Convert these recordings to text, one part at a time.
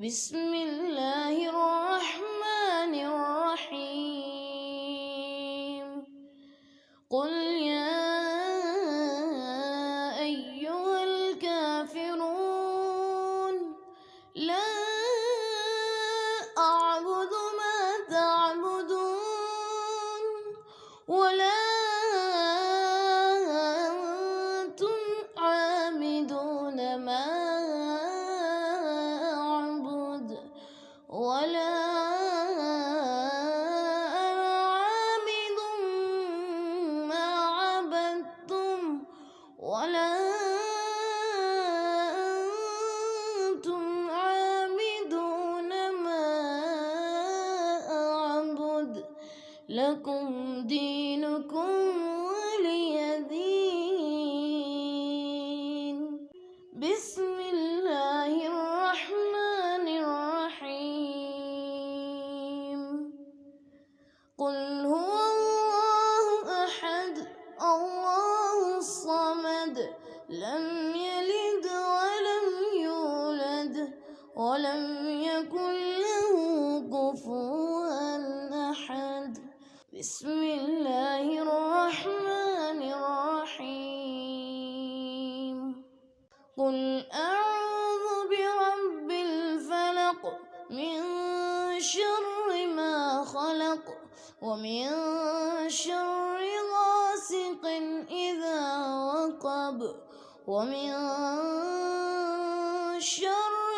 بسم الله الرحمن الرحيم. قل يا أيها الكافرون لا أعبد ما تعبدون ولا أنتم عابدون ما أعبد ولا أنا عابد ما عبدتم ولا أنتم عابدون ما أعبد لكم دينكم ولي دين. بسم الله الرحمن الرحيم. قل هو الله أحد الله الصمد لم يلد ولم يولد ولم يكن له كفوا أحد. بسم الله الرحمن الرحيم. قل أعوذ برب الفلق من شر ما خلق ومن شر غاسق إذا وقب ومن شر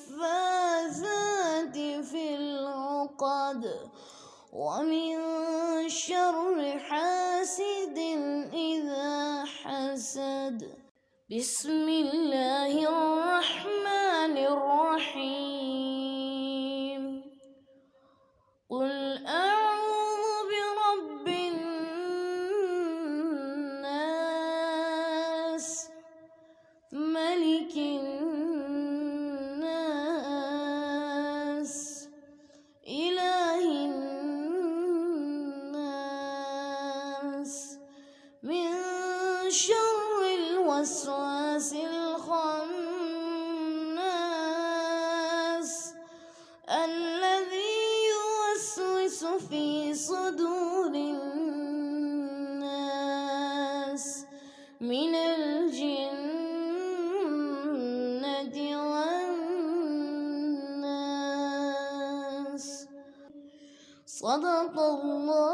النفاثات في العقد ومن شر حاسد إذا حسد. بسم الله الرحمن الرحيم. قل أعوذ برب الناس ملك الناس إله الناس من شر الوسواس الخناس الذي يوسوس في صدور الناس من الجنة والناس. صدق الله